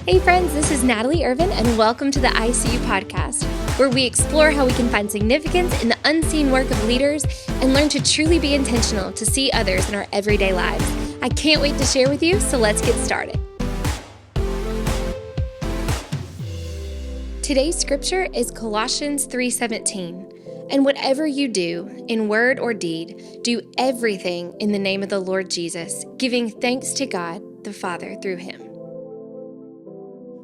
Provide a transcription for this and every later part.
Hey friends, this is Natalie Irvin, and welcome to the ICU podcast, where we explore how we can find significance in the unseen work of leaders and learn to truly be intentional to see others in our everyday lives. I can't wait to share with you, so let's get started. Today's scripture is Colossians 3:17. And whatever you do, in word or deed, do everything in the name of the Lord Jesus, giving thanks to God the Father through him.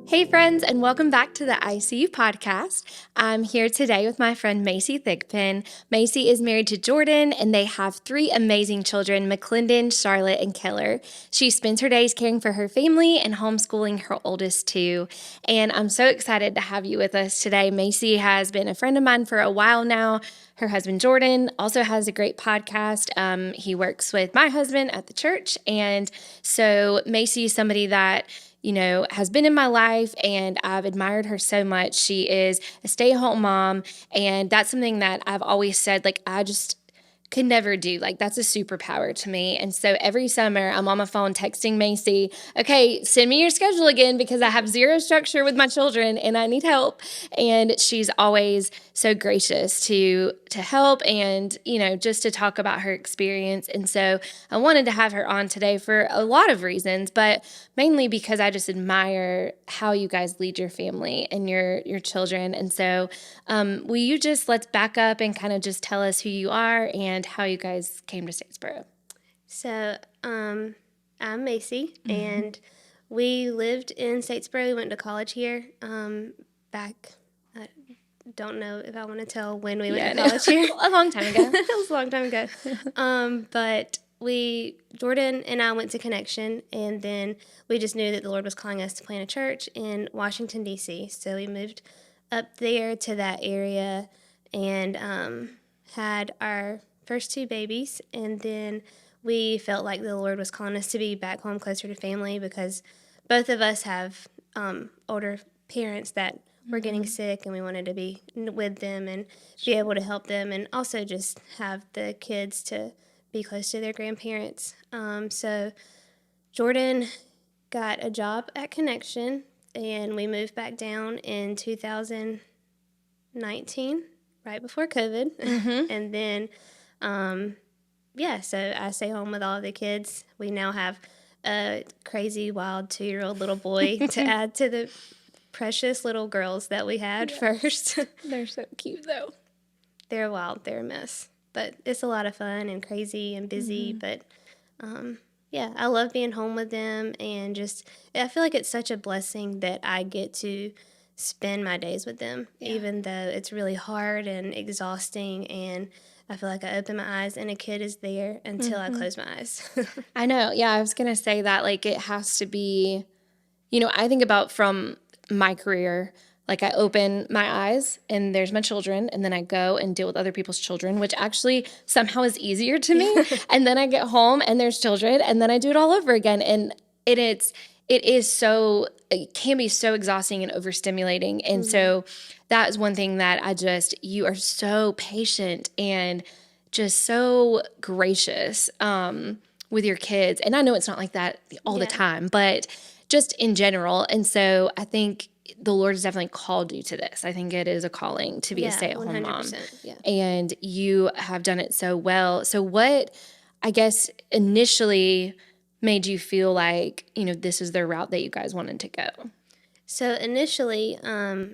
Hey friends, and welcome back to the ICU podcast. I'm here today with my friend Macey Thigpen. Macey is married to Jordan, and they have three amazing children, McClendon, Charlotte, and Keller. She spends her days caring for her family and homeschooling her oldest two. And I'm so excited to have you with us today. Macey has been a friend of mine for a while now. Her husband, Jordan, also has a great podcast. He works with my husband at the church. And so Macey is somebody that has been in my life, and I've admired her so much. She is a stay-at-home mom, and that's something that I've always said, I just could never do. That's a superpower to me. And so every summer I'm on my phone texting Macey, okay, send me your schedule again because I have zero structure with my children and I need help. And she's always so gracious to help and, just to talk about her experience. And so I wanted to have her on today for a lot of reasons, but mainly because I just admire how you guys lead your family and your children. And so let's back up and kind of just tell us who you are and how you guys came to Statesboro. So, I'm Macey, and we lived in Statesboro. We went to college here back, I don't know if I want to tell when we went to college here. A long time ago. It was a long time ago. But Jordan and I went to Connection, and then we just knew that the Lord was calling us to plant a church in Washington, D.C. So we moved up there to that area and had our first two babies, and then we felt like the Lord was calling us to be back home closer to family because both of us have older parents that were getting sick, and we wanted to be with them and be able to help them, and also just have the kids to be close to their grandparents. So Jordan got a job at Connection, and we moved back down in 2019, right before COVID. And then, so I stay home with all of the kids. We now have a crazy, wild 2-year-old little boy to add to the precious little girls that we had first. They're so cute, though. They're wild. They're a mess. But it's a lot of fun and crazy and busy. But, I love being home with them. And I feel like it's such a blessing that I get to spend my days with them, even though it's really hard and exhausting, and I feel like I open my eyes and a kid is there until I close my eyes. I know. Yeah, I was going to say that, it has to be, I think about from my career, I open my eyes and there's my children, and then I go and deal with other people's children, which actually somehow is easier to me. And then I get home and there's children, and then I do it all over again. And it can be so exhausting and overstimulating. And so that is one thing that you are so patient and just so gracious with your kids. And I know it's not like that all the time, but just in general. And so I think the Lord has definitely called you to this. I think it is a calling to be a stay-at-home mom. Yeah. And you have done it so well. So what, I guess, initially made you feel like, this is the route that you guys wanted to go? So initially, I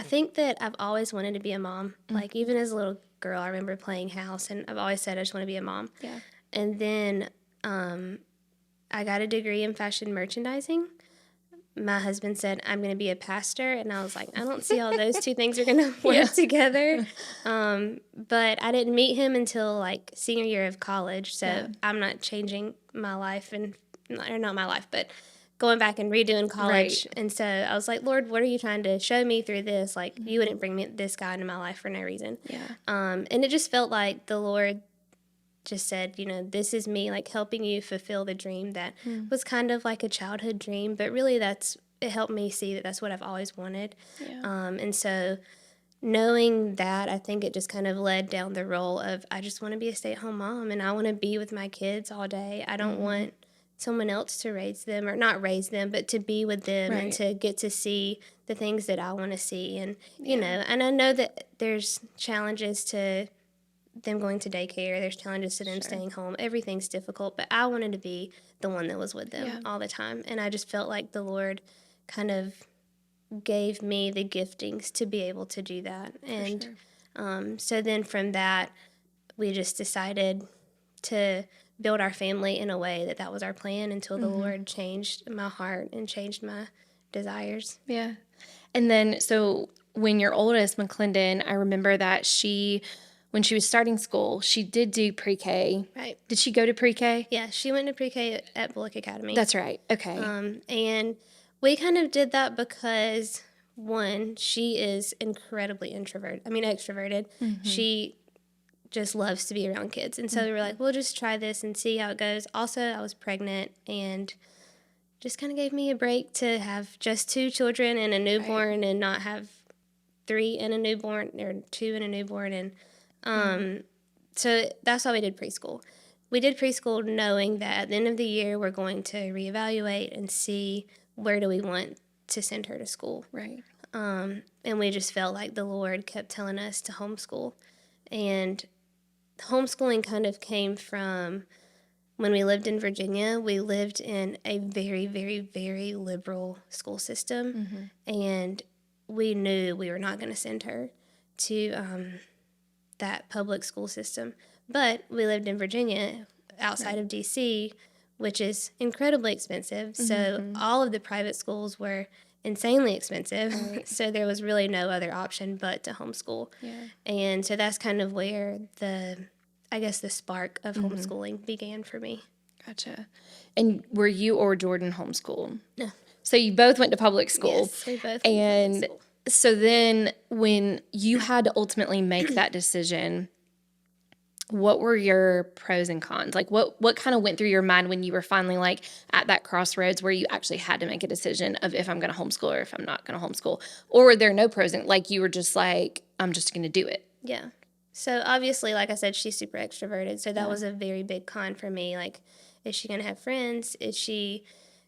think that I've always wanted to be a mom. Even as a little girl, I remember playing house, and I've always said I just want to be a mom. Yeah. And then I got a degree in fashion merchandising. My husband said, I'm going to be a pastor. And I was like, I don't see how those two things are going to work together. But I didn't meet him until senior year of college. So I'm not changing my life or not my life, but going back and redoing college. Right. And so I was like, Lord, what are you trying to show me through this? You wouldn't bring me this guy into my life for no reason. Yeah. And it just felt like the Lord just said, this is me helping you fulfill the dream that was kind of like a childhood dream, but really it helped me see that that's what I've always wanted. Yeah. And so knowing that, I think it just kind of led down the role of I just want to be a stay-at-home mom, and I want to be with my kids all day. I don't want someone else to raise them, or not raise them, but to be with them and Right. to get to see the things that I want to see. And, you Yeah. know, and I know that there's challenges to them going to daycare, there's challenges to them staying home. Everything's difficult, but I wanted to be the one that was with them all the time. And I just felt like the Lord kind of gave me the giftings to be able to do that. And so then from that, we just decided to build our family in a way that was our plan until the Lord changed my heart and changed my desires. Yeah. And then, so when your oldest, McClendon, I remember that when she was starting school, she did do pre-K. Right. Did she go to pre-K? Yeah, she went to pre-K at Bullock Academy. That's right. Okay. And we kind of did that because, one, she is incredibly extroverted. She just loves to be around kids. And so we were like, we'll just try this and see how it goes. Also, I was pregnant and just kind of gave me a break to have just 2 children and a newborn and not have 3 and a newborn or 2 and a newborn. And so that's why we did preschool. We did preschool knowing that at the end of the year, we're going to reevaluate and see where do we want to send her to school. Right. And we just felt like the Lord kept telling us to homeschool. And homeschooling kind of came from when we lived in Virginia. We lived in a very, very, very liberal school system. And we knew we were not going to send her to that public school system. But we lived in Virginia outside of D.C., which is incredibly expensive. So all of the private schools were insanely expensive. So there was really no other option but to homeschool. And so that's kind of where the spark of homeschooling began for me. Gotcha. And were you or Jordan homeschooled? No. So you both went to public school. Yes, we both went And to public school. so then when you had to ultimately make that decision, what were your pros and cons? Like what kind of went through your mind when you were finally like at that crossroads where you actually had to make a decision of if I'm going to homeschool or if I'm not going to homeschool? Or were there no pros and like you were just like, I'm just going to do it? Yeah. So obviously, like I said, she's super extroverted. So that was a very big con for me. Like, is she going to have friends? Is she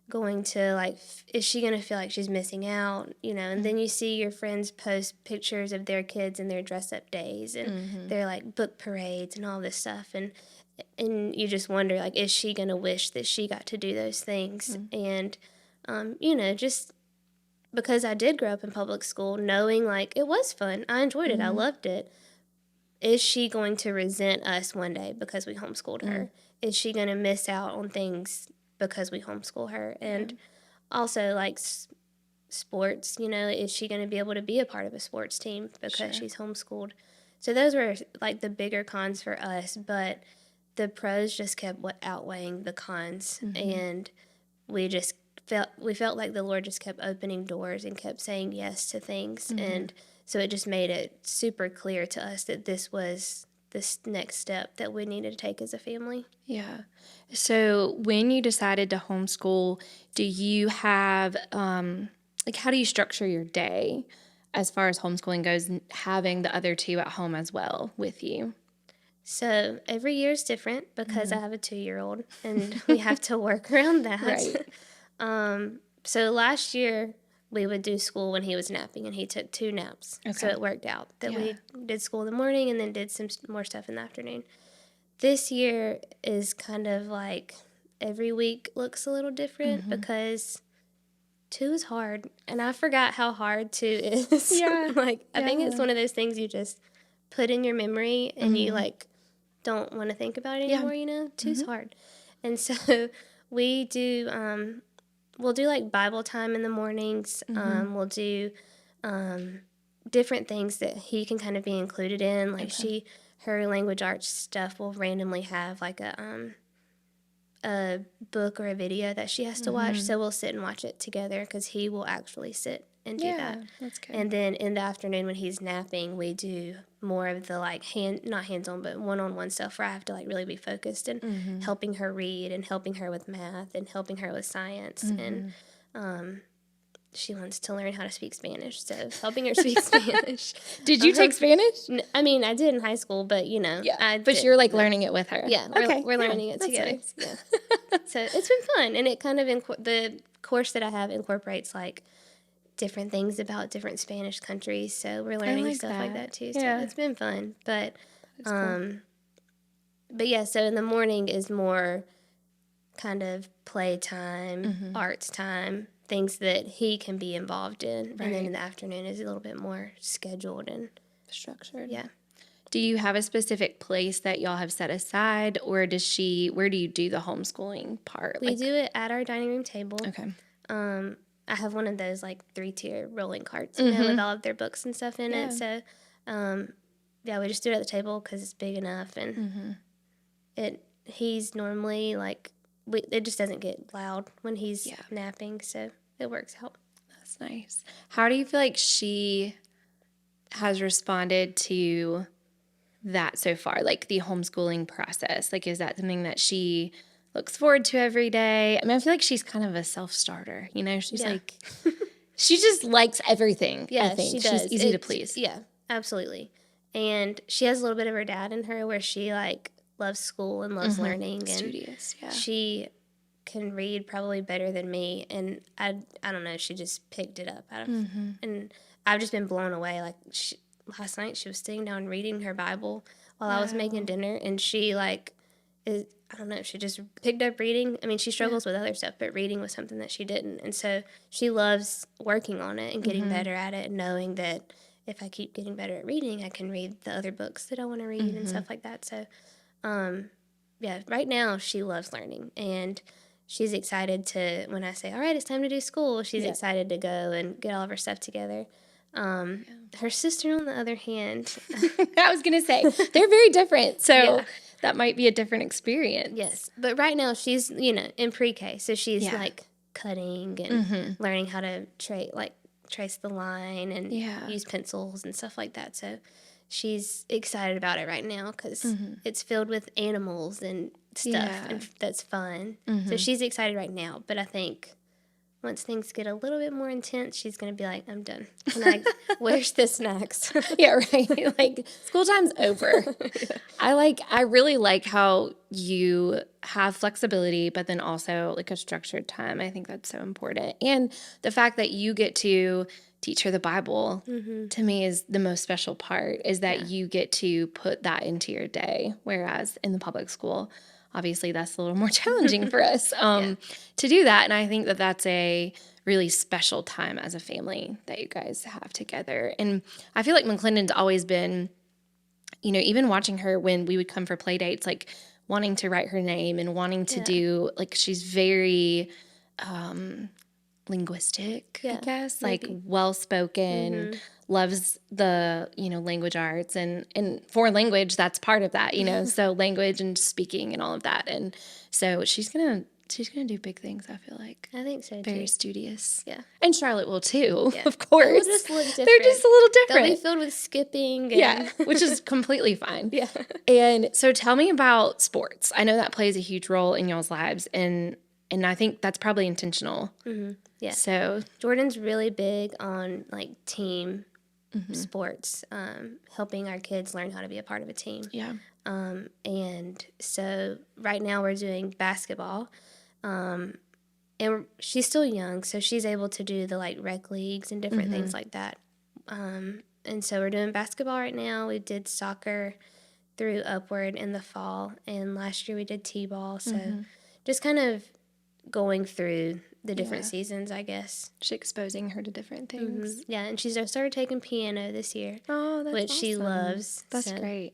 going to is she going to feel like she's missing out? You know, and then you see your friends post pictures of their kids and their dress up days and their like book parades and all this stuff. And you just wonder, like, is she going to wish that she got to do those things? And, you know, just because I did grow up in public school, knowing like it was fun. I enjoyed it. I loved it. Is she going to resent us one day because we homeschooled her? Is she going to miss out on things because we homeschool her? And also, like, sports, you know, is she going to be able to be a part of a sports team because she's homeschooled? So those were, like, the bigger cons for us, but the pros just kept outweighing the cons. And we felt like the Lord just kept opening doors and kept saying yes to things. And so it just made it super clear to us that this was this next step that we needed to take as a family. Yeah. So when you decided to homeschool, do you have, how do you structure your day as far as homeschooling goes, having the other 2 at home as well with you? So every year is different because I have a 2-year-old and we have to work around that. Right. So last year we would do school when he was napping and he took 2 naps. Okay. So it worked out that we did school in the morning and then did some more stuff in the afternoon. This year is kind of like every week looks a little different because 2 is hard. And I forgot how hard 2 is. Yeah. I think it's one of those things you just put in your memory and you like don't want to think about it anymore, you know? 2's hard. And so we do we'll do like Bible time in the mornings. We'll do different things that he can kind of be included in. Like her language arts stuff will randomly have like a book or a video that she has to watch. So we'll sit and watch it together because he will actually sit and do that. That's good. And then in the afternoon when he's napping, we do more of the like not hands-on, but one-on-one stuff where I have to like really be focused and helping her read and helping her with math and helping her with science. And she wants to learn how to speak Spanish, so helping her speak Spanish. Did you take Spanish? I mean, I did in high school, but But you're like learning it with her. Yeah, Okay, we're learning it together. Nice. Yeah, so it's been fun, and it kind of the course that I have incorporates like different things about different Spanish countries. So we're learning stuff like that too. So it's been fun, but but yeah. So in the morning is more kind of playtime, arts time, things that he can be involved in. Right. And then in the afternoon is a little bit more scheduled and structured. Yeah. Do you have a specific place that y'all have set aside, or where do you do the homeschooling part? We do it at our dining room table. Okay. I have one of those like 3-tier rolling carts, with all of their books and stuff in it. So, we just do it at the table because it's big enough, and he's normally like, it just doesn't get loud when he's napping, so it works out. That's nice. How do you feel like she has responded to that so far, like the homeschooling process? Like, is that something that she looks forward to every day? I mean, I feel like she's kind of a self-starter, she's like, she just likes everything. Yeah, I think she does. She's easy to please. Yeah, absolutely. And she has a little bit of her dad in her where she like loves school and loves learning, and studious. Yeah, she can read probably better than me, and I don't know, she just picked it up out of, and I've just been blown away. Like last night she was sitting down reading her Bible while I was making dinner, and she like I don't know, she just picked up reading. I mean, she struggles with other stuff, but reading was something that she didn't, and so she loves working on it and getting better at it, and knowing that if I keep getting better at reading, I can read the other books that I want to read and stuff like that. So right now she loves learning, and she's excited to, when I say, all right, it's time to do school, she's excited to go and get all of her stuff together. Her sister, on the other hand, I was going to say, they're very different, so that might be a different experience. Yes, but right now she's, in pre-K, so she's like cutting and learning how to trace the line and use pencils and stuff like that. So she's excited about it right now because it's filled with animals and stuff, and that's fun. So she's excited right now, but I think once things get a little bit more intense, she's going to be like, I'm done. Where's the snacks? Yeah, right. Like, school time's over. I really like how you have flexibility, but then also like a structured time. I think that's so important. And the fact that you get to teach her the Bible, to me, is the most special part, is that you get to put that into your day. Whereas in the public school, obviously that's a little more challenging for us to do that. And I think that that's a really special time as a family that you guys have together. And I feel like McClendon's always been, even watching her when we would come for play dates, like wanting to write her name and wanting to do, like, she's very linguistic, I guess, maybe. Like well-spoken, loves the, language arts and foreign language, that's part of that, so language and speaking and all of that. And so she's going to do big things, I feel like. I think so, Very too. studious. Yeah. And Charlotte will, too, of course. They'll just look different. They're just a little different. They'll be filled with skipping. And which is completely fine. Yeah. And so tell me about sports. I know that plays a huge role in y'all's lives, and I think that's probably intentional. Yeah. So Jordan's really big on, like, team sports, helping our kids learn how to be a part of a team. Yeah. And so right now we're doing basketball. And she's still young, so she's able to do the, like, rec leagues and different things like that. And so we're doing basketball right now. We did soccer through Upward in the fall, and last year we did t-ball. So just kind of going through the different seasons, I guess. Just exposing her to different things. Yeah, and she's started taking piano this year. Oh, that's which awesome. she loves. That's great.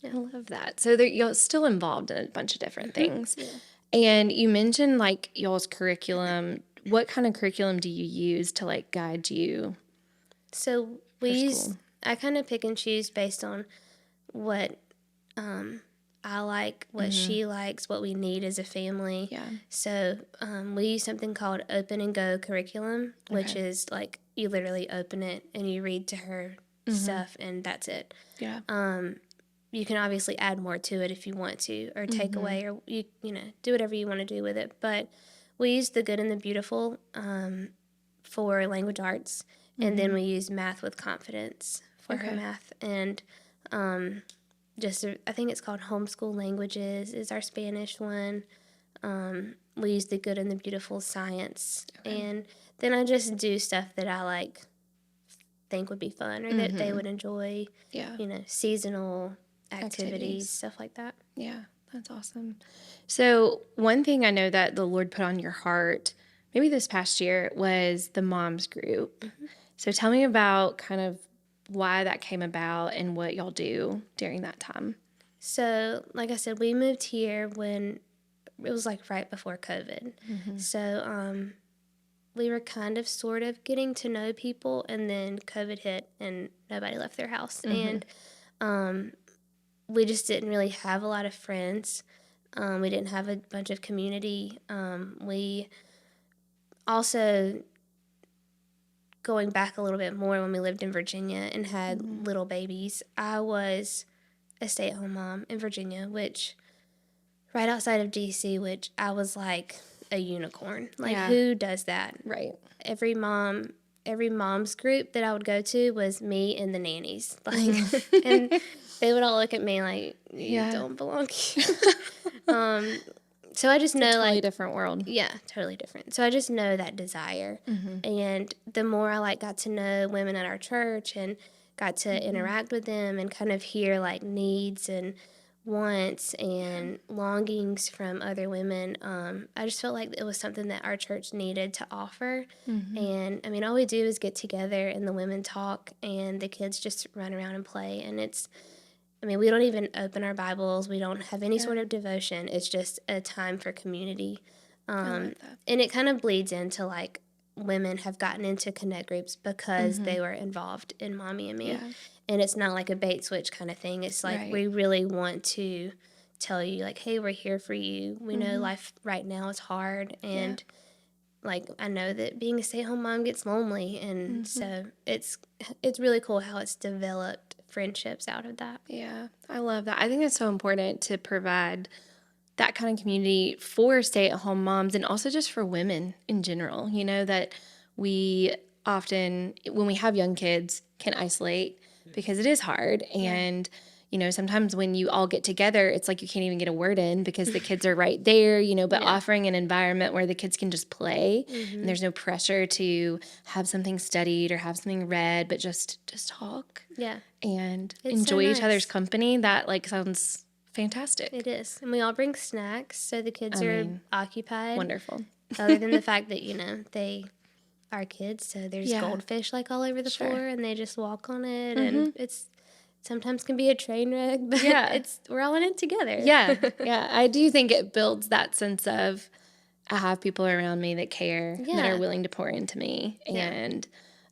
Yeah. I love that. So you're still involved in a bunch of different things. Yeah. And you mentioned, like, y'all's curriculum. What kind of curriculum do you use to, like, guide you? So I kind of pick and choose based on what I like, what she likes, what we need as a family. Yeah. So we use something called Open and Go curriculum, which is like you literally open it and you read to her stuff, and that's it. Yeah. You can obviously add more to it if you want to, or take away, or you do whatever you want to do with it. But we use the Good and the Beautiful for language arts, and then we used math with confidence for her Okay. math. And I think it's called Homeschool Languages is our Spanish one. We use the good and the beautiful science. Okay. And then I just do stuff that I like think would be fun or that they would enjoy. Yeah. Seasonal activities, stuff like that. Yeah, that's awesome. So one thing I know that the Lord put on your heart, maybe this past year, was the moms group. So tell me about kind of why that came about and what y'all do during that time. So, like I said, we moved here when it was like right before COVID. So, we were kind of sort of getting to know people, and then COVID hit and nobody left their house. And we just didn't really have a lot of friends. We didn't have a bunch of community. We also, going back a little bit more, when we lived in Virginia and had little babies, I was a stay-at-home mom in Virginia, which right outside of DC, which I was like a unicorn. Like, who does that? Right. Every mom's group that I would go to was me and the nannies. Like, and they would all look at me like, you don't belong here. So I just know, Totally different world. Yeah, totally different. So I just know that desire. And the more I got to know women at our church and got to interact with them and kind of hear needs and wants and longings from other women, I just felt like it was something that our church needed to offer. And I mean, all we do is get together and the women talk and the kids just run around and play. And we don't even open our Bibles. We don't have any sort of devotion. It's just a time for community. I love that. And it kind of bleeds into women have gotten into connect groups because they were involved in Mommy and Me. Yeah. And it's not like a bait switch kind of thing. It's we really want to tell you, hey, we're here for you. We know life right now is hard. And, I know that being a stay-at-home mom gets lonely. And so it's really cool how it's developed friendships out of that. Yeah, I love that. I think it's so important to provide that kind of community for stay-at-home moms and also just for women in general. You know, that we often, when we have young kids, can isolate because it is hard. And, you know, sometimes when you all get together, it's like you can't even get a word in because the kids are right there, you know, but offering an environment where the kids can just play and there's no pressure to have something studied or have something read, but just talk. Yeah. And It's enjoy so each other's nice. company. That sounds fantastic. It is. And we all bring snacks so the kids are occupied. Wonderful. Other than the fact that, they are kids, so there's goldfish all over the floor and they just walk on it and it's sometimes can be a train wreck, but we're all in it together. Yeah. I do think it builds that sense of I have people around me that care, that are willing to pour into me. And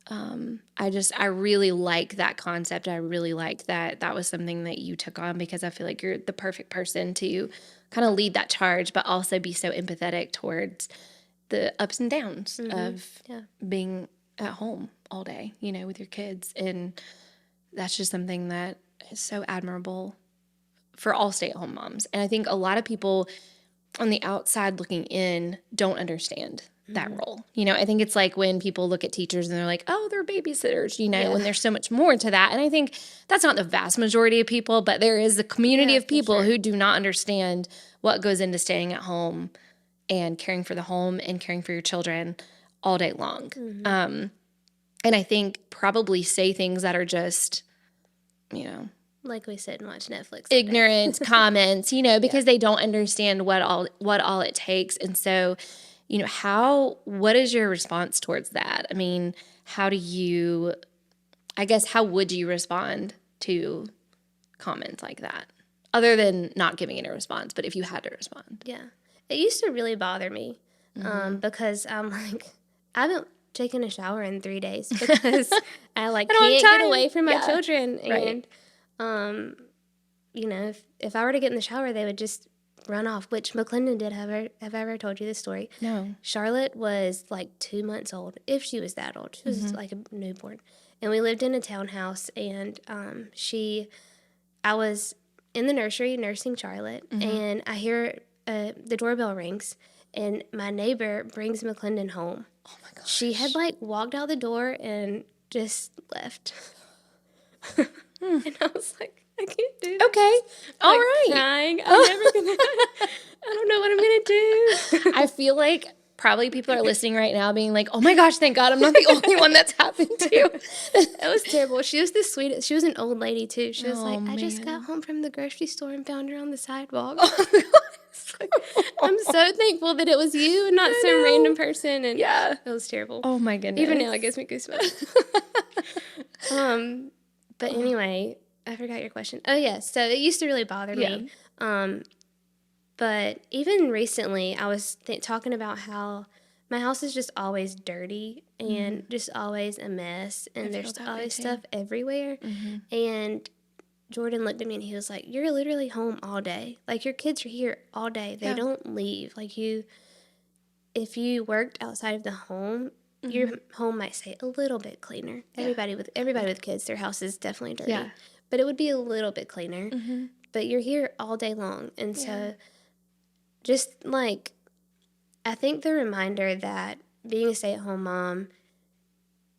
I really like that concept. I really like that was something that you took on because I feel like you're the perfect person to kind of lead that charge, but also be so empathetic towards the ups and downs of being at home all day, with your kids. And that's just something that is so admirable for all stay-at-home moms. And I think a lot of people on the outside looking in don't understand that role. I think it's like when people look at teachers and they're like, oh, they're babysitters, when there's so much more to that. And I think that's not the vast majority of people, but there is a community of people who do not understand what goes into staying at home and caring for the home and caring for your children all day long. And I think probably say things that are just, like we sit and watch Netflix. Ignorant comments, because they don't understand what all it takes. And so, what is your response towards that? I mean, how would you respond to comments like that? Other than not giving it a response, but if you had to respond. Yeah. It used to really bother me because I'm like, I haven't taken a shower in 3 days because I can't get away from my children. Right. And, if I were to get in the shower, they would just run off, which McClendon did. Have I ever told you this story? No. Charlotte was 2 months old, if she was that old. She was like a newborn. And we lived in a townhouse, and I was in the nursery nursing Charlotte, and I hear the doorbell rings, and my neighbor brings McClendon home. Oh my gosh. She had like walked out the door and just left. And I was like, I can't do this. Okay. All Like, right. crying. I'm never gonna. I don't know what I'm gonna do. I feel like probably people are listening right now being like, oh my gosh, thank God I'm not the only one that's happened to. It was terrible. She was the sweetest. She was an old lady too. She was like, I just got home from the grocery store and found her on the sidewalk. I'm so thankful that it was you and not some random person. And Yeah. it was terrible. Oh my goodness. Even now it gives me goosebumps. But anyway, I forgot your question. Oh yeah, so it used to really bother me. But even recently, I was talking about how my house is just always dirty and just always a mess, and there's always stuff everywhere. And Jordan looked at me and he was like, "You're literally home all day. Like, your kids are here all day. They don't leave. Like, if you worked outside of the home, your home might stay a little bit cleaner. Everybody with kids, their house is definitely dirty, but it would be a little bit cleaner. But you're here all day long, and so just like, I think the reminder that being a stay-at-home mom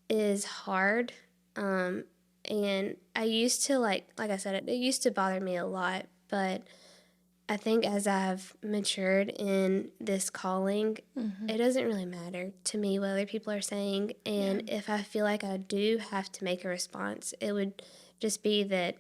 is hard. And I used to, like I said, it used to bother me a lot, but I think as I've matured in this calling, it doesn't really matter to me what other people are saying. And if I feel like I do have to make a response, it would just be that,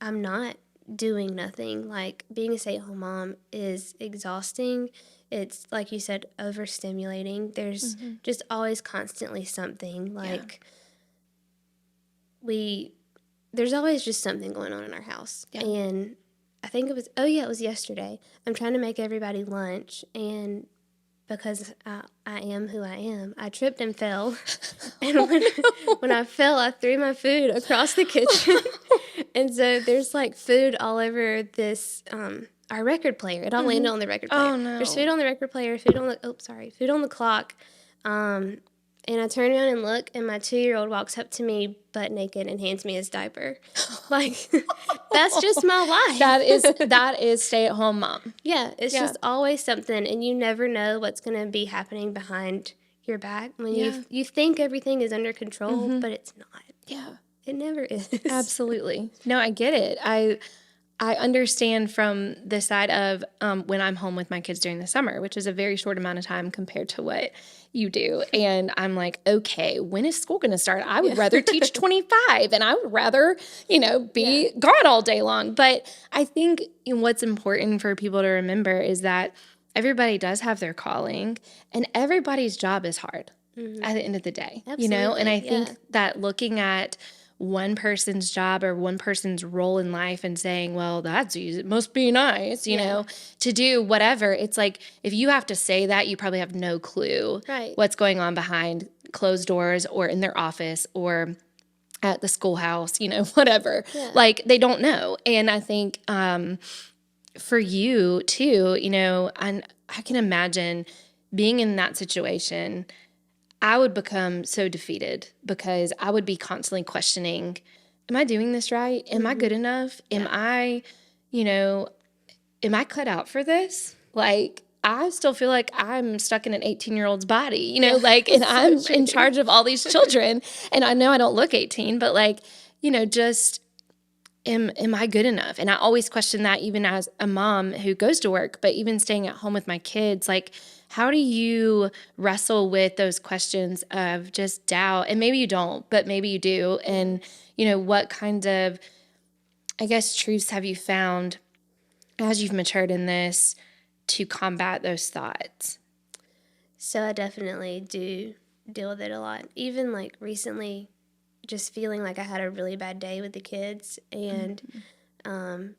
I'm not doing nothing. Like, being a stay-at-home mom is exhausting. It's, like you said, overstimulating. There's just always constantly something. Like, there's always just something going on in our house. And I think it was yesterday. I'm trying to make everybody lunch, and because I am who I am, I tripped and fell. And when I fell, I threw my food across the kitchen. And so there's like food all over this, our record player. It all landed on the record player. Oh, no. There's food on the record player, food on the clock. And I turn around and look, and my 2-year-old walks up to me butt naked and hands me his diaper. Like, that's just my life. That is stay-at-home mom. Yeah, it's just always something, and you never know what's going to be happening behind your back when you think everything is under control, but it's not. Yeah. It never is. Absolutely. No, I get it. I understand from the side of when I'm home with my kids during the summer, which is a very short amount of time compared to what you do. And I'm like, okay, when is school going to start? I would rather teach 25, and I would rather, be gone all day long. But I think what's important for people to remember is that everybody does have their calling, and everybody's job is hard at the end of the day. Absolutely, And I think that looking at one person's job or one person's role in life and saying, well, that's easy, it must be nice, to do whatever. It's like, if you have to say that, you probably have no clue what's going on behind closed doors or in their office or at the schoolhouse, whatever. Yeah. Like, they don't know. And I think for you too, and I can imagine being in that situation, I would become so defeated because I would be constantly questioning, am I doing this right? Am I good enough? Am I cut out for this? Like, I still feel like I'm stuck in an 18-year-old's body, and I'm in charge of all these children. And I know I don't look 18, but just am I good enough? And I always question that, even as a mom who goes to work, but even staying at home with my kids, how do you wrestle with those questions of just doubt? And maybe you don't, but maybe you do. And, what kind of, I guess, truths have you found as you've matured in this to combat those thoughts? So I definitely do deal with it a lot. Even recently, just feeling like I had a really bad day with the kids, and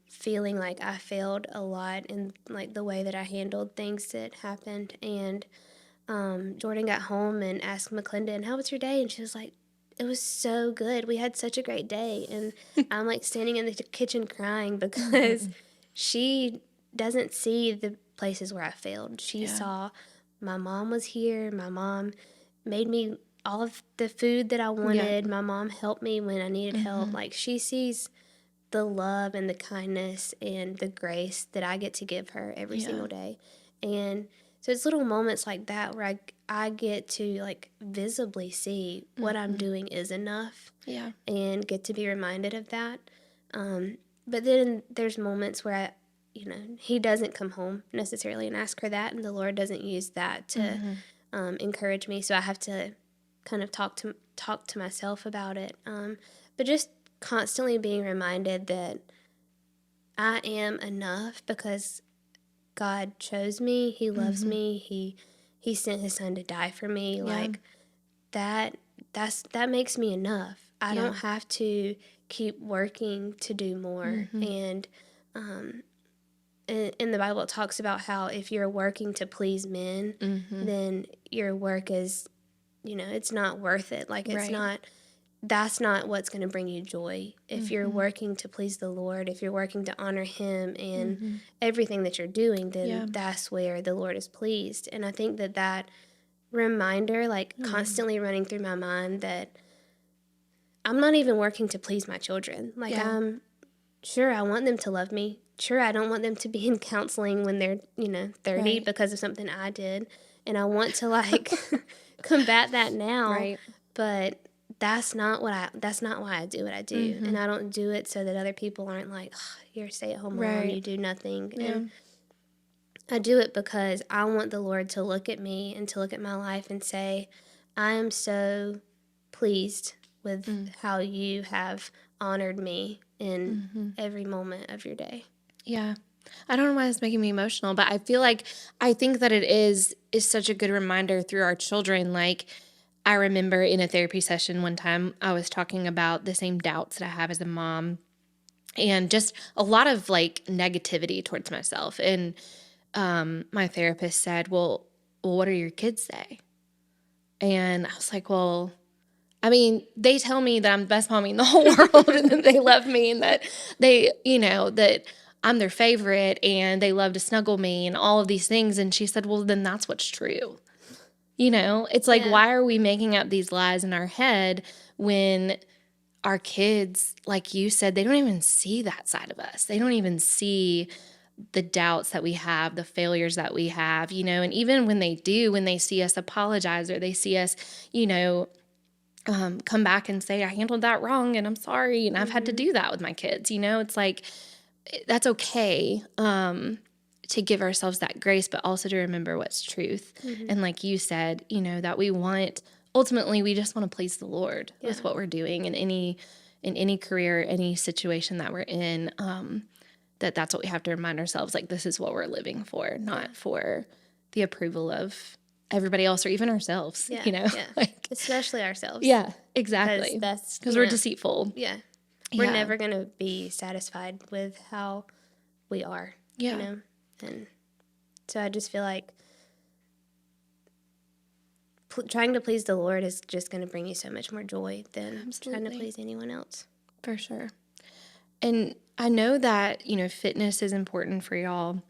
feeling like I failed a lot in the way that I handled things that happened. And Jordan got home and asked McClendon, how was your day? And she was like, it was so good. We had such a great day. And I'm standing in the kitchen crying because she doesn't see the places where I failed. She saw my mom was here. My mom made me all of the food that I wanted. My mom helped me when I needed help. She sees the love and the kindness and the grace that I get to give her every single day. And so it's little moments like that where I get to like visibly see what I'm doing is enough. Yeah. And get to be reminded of that. But then there's moments where he doesn't come home necessarily and ask her that, and the Lord doesn't use that to encourage me. So I have to kind of talk to myself about it. But just constantly being reminded that I am enough because God chose me. He loves me. He sent his son to die for me. Like that makes me enough. I don't have to keep working to do more. And in the Bible, it talks about how if you're working to please men, then your work is, it's not worth it. Like that's not what's going to bring you joy. If you're working to please the Lord, if you're working to honor him in everything that you're doing, then that's where the Lord is pleased. And I think that reminder, like constantly running through my mind that I'm not even working to please my children. Like I'm sure I want them to love me. Sure, I don't want them to be in counseling when they're, 30 because of something I did. And I want to like combat that now. Right. But that's not why I do what I do. And I don't do it so that other people aren't like, oh, you're a stay-at-home mom, you do nothing. Yeah. And I do it because I want the Lord to look at me and to look at my life and say, I am so pleased with how you have honored me in every moment of your day. Yeah. I don't know why it's making me emotional, but I think that it is such a good reminder through our children. Like, I remember in a therapy session one time, I was talking about the same doubts that I have as a mom and just a lot of like negativity towards myself. And my therapist said, well, what do your kids say? And I was like, well, I mean, they tell me that I'm the best mommy in the whole world and that they love me and that they, that I'm their favorite and they love to snuggle me and all of these things. And she said, well, then that's what's true. It's like, why are we making up these lies in our head when our kids, like you said, they don't even see that side of us. They don't even see the doubts that we have, the failures that we have, and even when they do, when they see us apologize or they see us, come back and say, I handled that wrong and I'm sorry. And I've had to do that with my kids. It's like, that's okay to give ourselves that grace, but also to remember what's truth. And like you said, that ultimately we just want to please the Lord with what we're doing in any career, any situation that we're in, that's what we have to remind ourselves. Like, this is what we're living for, not for the approval of everybody else or even ourselves, like, especially ourselves. Yeah, exactly. Because we're deceitful. Yeah. We're never going to be satisfied with how we are, And so I just feel like trying to please the Lord is just going to bring you so much more joy than trying to please anyone else. For sure. And I know that, fitness is important for y'all.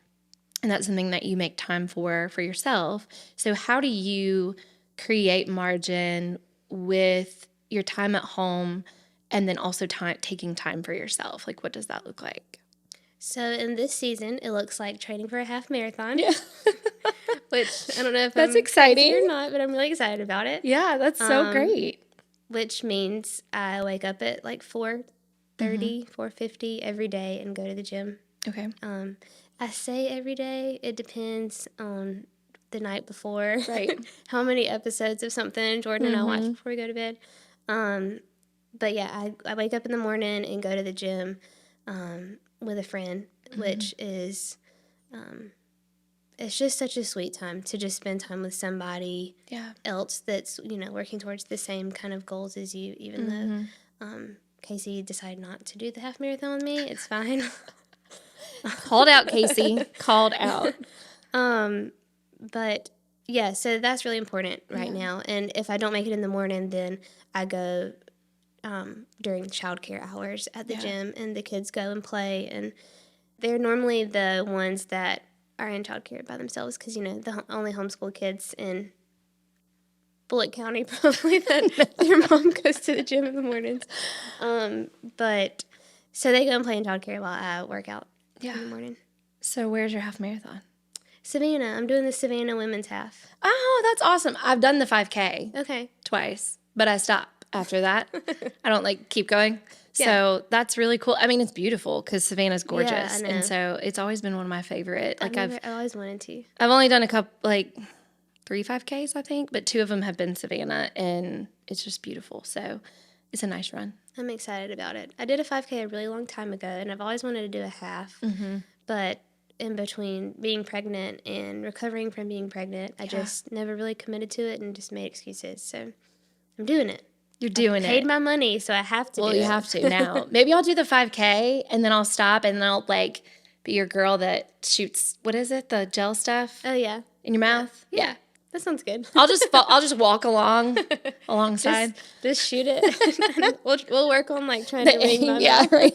And that's something that you make time for yourself. So how do you create margin with your time at home and then also taking time for yourself? Like, what does that look like? So in this season, it looks like training for a half marathon. Yeah. Which I don't know if that's I'm exciting or not, but I'm really excited about it. Yeah, that's so great. Which means I wake up at like 4:30, 4:50 every day and go to the gym. Okay. I say every day. It depends on the night before. Right. How many episodes of something Jordan and I watch before we go to bed. But yeah, I wake up in the morning and go to the gym with a friend, which is, it's just such a sweet time to just spend time with somebody else that's, working towards the same kind of goals as you, even though Casey decided not to do the half marathon with me. It's fine. Called out, Casey. Called out. But yeah, so that's really important right now. And if I don't make it in the morning, then I go during childcare hours at the gym, and the kids go and play. And they're normally the ones that are in childcare by themselves because, the only homeschool kids in Bullitt County probably that their mom goes to the gym in the mornings. But So they go and play in childcare while I work out in the morning. So where's your half marathon? Savannah. I'm doing the Savannah women's half. Oh, that's awesome. I've done the 5K Okay. twice, but I stop after that. I don't keep going. So that's really cool. I mean, it's beautiful because Savannah's gorgeous. Yeah, I know. And so it's always been one of my favorite. I always wanted to. I've only done a couple, 3 5Ks, I think, but 2 of them have been Savannah, and it's just beautiful. So it's a nice run. I'm excited about it. I did a 5K a really long time ago, and I've always wanted to do a half. Mm-hmm. But in between being pregnant and recovering from being pregnant, I just never really committed to it and just made excuses. So I'm doing it. You're doing it. I paid my money, so I have to do it. Well, you have to now. Maybe I'll do the 5K, and then I'll stop, and then I'll, be your girl that shoots, what is it, the gel stuff? Oh, yeah. In your mouth? Yeah. That sounds good. I'll just walk alongside. Just shoot it. we'll work on trying to ring my yeah, right.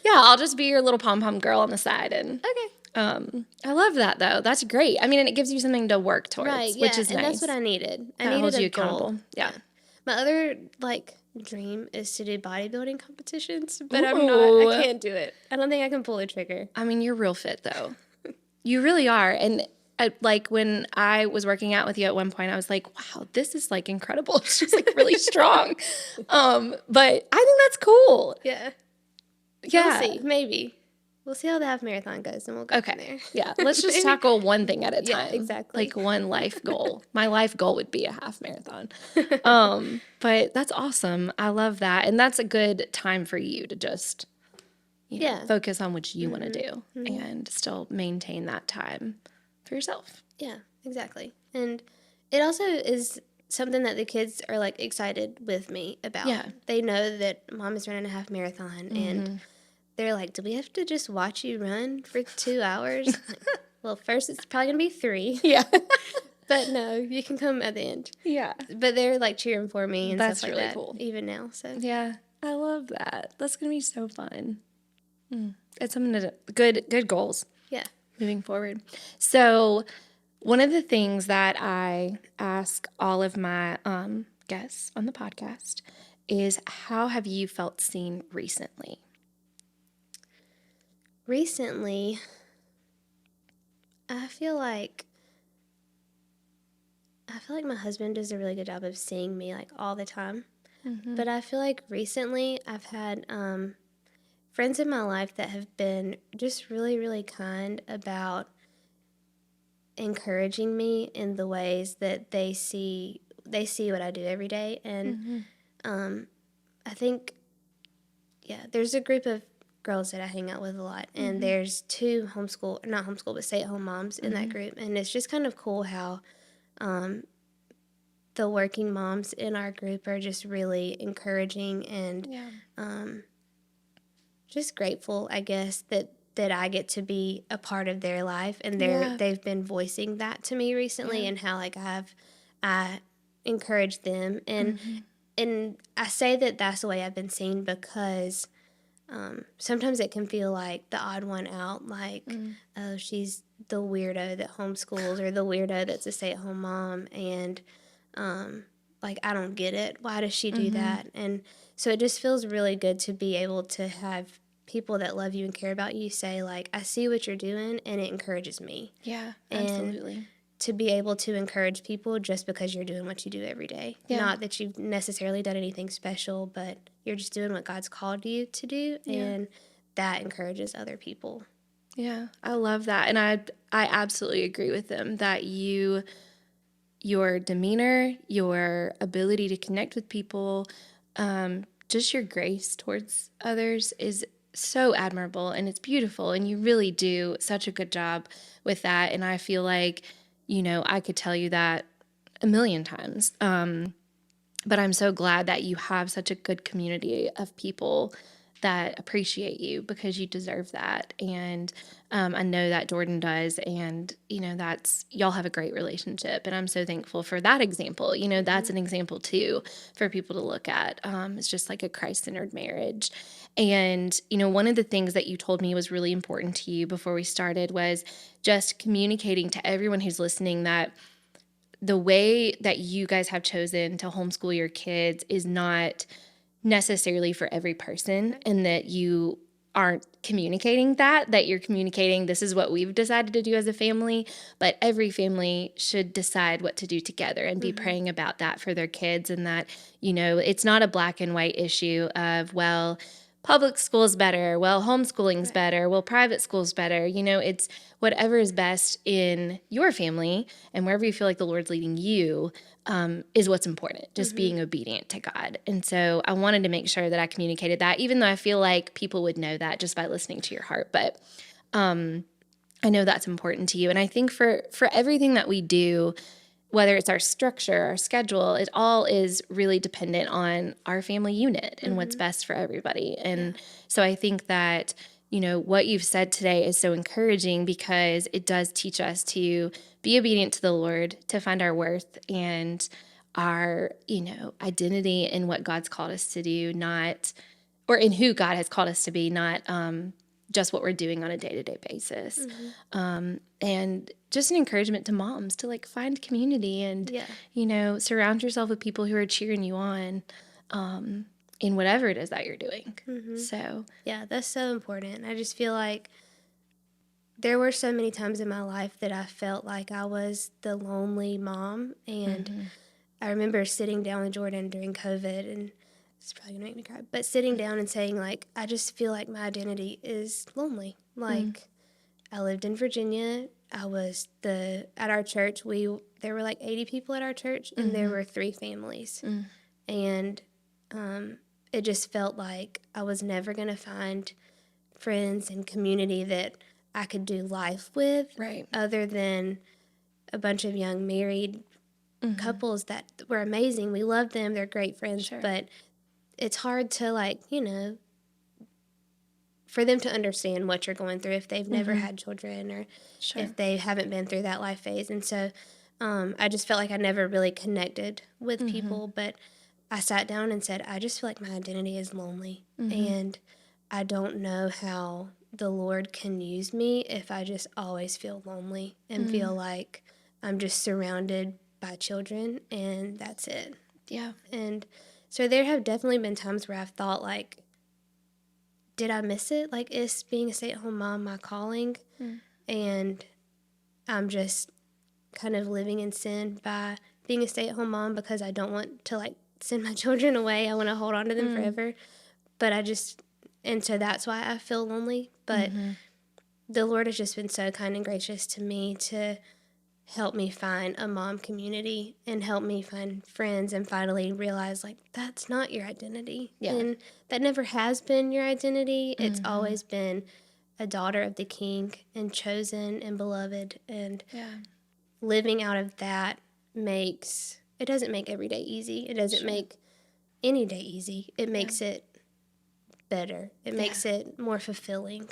Yeah, I'll just be your little pom-pom girl on the side. And okay. I love that though. That's great. I mean, and it gives you something to work towards, right, which is and nice. That's what I needed. I that needed holds a you goal. accountable. Yeah. My other dream is to do bodybuilding competitions, but I can't do it. I don't think I can pull a trigger. I mean, you're real fit though. You really are. And when I was working out with you at one point, I was like, wow, this is incredible. She's really strong. But I think that's cool. Yeah. Yeah. We'll see. Maybe. We'll see how the half marathon goes, and we'll go from there. Yeah. Let's just tackle one thing at a time. Yeah, exactly. One life goal. My life goal would be a half marathon. But that's awesome. I love that. And that's a good time for you to just focus on what you want to do and still maintain that time for yourself. Yeah, exactly. And it also is something that the kids are excited with me about. Yeah. They know that Mom is running a half marathon, and they're like, do we have to just watch you run for 2 hours? Well, first it's probably going to be 3. Yeah. But no, you can come at the end. Yeah. But they're cheering for me and That's stuff really that, cool. even now. So yeah, I love that. That's going to be so fun. It's something to good goals. Yeah. Moving forward. So one of the things that I ask all of my guests on the podcast is, how have you felt seen recently? Recently, I feel like my husband does a really good job of seeing me all the time. Mm-hmm. But I feel like recently I've had friends in my life that have been just really, really kind about encouraging me in the ways that they see what I do every day. And I think, there's a group of girls that I hang out with a lot, and there's 2 not homeschool, but stay-at-home moms in that group. And it's just kind of cool how the working moms in our group are just really encouraging and just grateful, I guess, that I get to be a part of their life, and they've been voicing that to me recently, and how I encourage them, and I say that that's the way I've been seen because sometimes it can feel like the odd one out, oh, she's the weirdo that homeschools, or the weirdo that's a stay-at-home mom, and I don't get it. Why does she do that? And so it just feels really good to be able to have people that love you and care about you say, I see what you're doing, and it encourages me. Yeah, and absolutely. To be able to encourage people just because you're doing what you do every day. Yeah. Not that you've necessarily done anything special, but you're just doing what God's called you to do, and that encourages other people. Yeah, I love that. And I absolutely agree with them that your demeanor, your ability to connect with people, just your grace towards others is so admirable, and it's beautiful, and you really do such a good job with that. And I feel like, I could tell you that a million times, but I'm so glad that you have such a good community of people that appreciate you, because you deserve that. And I know that Jordan does, and y'all have a great relationship, and I'm so thankful for that example. That's an example too for people to look at. It's just a Christ-centered marriage. And one of the things that you told me was really important to you before we started was just communicating to everyone who's listening that the way that you guys have chosen to homeschool your kids is not necessarily for every person, and that you aren't communicating that you're communicating, this is what we've decided to do as a family, but every family should decide what to do together and be praying about that for their kids. And that, it's not a black and white issue of, well, public school's better, well, homeschooling's better, well, private school's better. It's whatever is best in your family and wherever you feel like the Lord's leading you is what's important, just being obedient to God. And so I wanted to make sure that I communicated that, even though I feel like people would know that just by listening to your heart. But I know that's important to you. And I think for everything that we do, whether it's our structure, our schedule, it all is really dependent on our family unit and what's best for everybody. And so I think that, what you've said today is so encouraging because it does teach us to be obedient to the Lord, to find our worth and our, identity in what God's called us to do, or in who God has called us to be, not just what we're doing on a day-to-day basis. And just an encouragement to moms to find community and, surround yourself with people who are cheering you on in whatever it is that you're doing. So, yeah, that's so important. I just feel like there were so many times in my life that I felt like I was the lonely mom. And I remember sitting down with Jordan during COVID, and it's probably gonna make me cry, but sitting down and saying, I just feel like my identity is lonely. I lived in Virginia. I was at our church, there were 80 people at our church, and there were 3 families. And it just felt like I was never going to find friends and community that I could do life with, other than a bunch of young married couples that were amazing. We loved them. They're great friends, but it's hard to for them to understand what you're going through if they've never had children or if they haven't been through that life phase. And so I just felt like I never really connected with people, but I sat down and said, I just feel like my identity is lonely, and I don't know how the Lord can use me if I just always feel lonely and feel like I'm just surrounded by children and that's it. Yeah. And so there have definitely been times where I've thought, did I miss it? Is being a stay-at-home mom my calling? And I'm just kind of living in sin by being a stay-at-home mom because I don't want to, send my children away. I want to hold on to them forever. But and so that's why I feel lonely. But the Lord has just been so kind and gracious to me to help me find a mom community and help me find friends and finally realize, that's not your identity. Yeah. And that never has been your identity. It's always been a daughter of the King and chosen and beloved. And living out of that it doesn't make every day easy. It doesn't make any day easy. It makes it better. It makes it more fulfilling.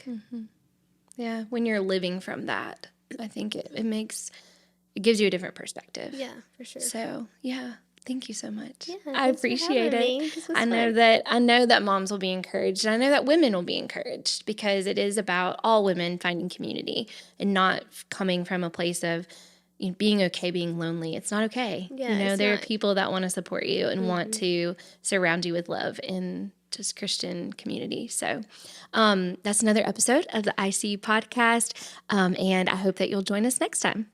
Yeah, when you're living from that, I think it gives you a different perspective. Yeah, for sure. So, yeah, thank you so much. Yeah, I appreciate it. I know that moms will be encouraged. And I know that women will be encouraged because it is about all women finding community and not coming from a place of being okay being lonely. It's not okay. Yeah, there are people that want to support you and want to surround you with love in just Christian community. So that's another episode of the ICU podcast. And I hope that you'll join us next time.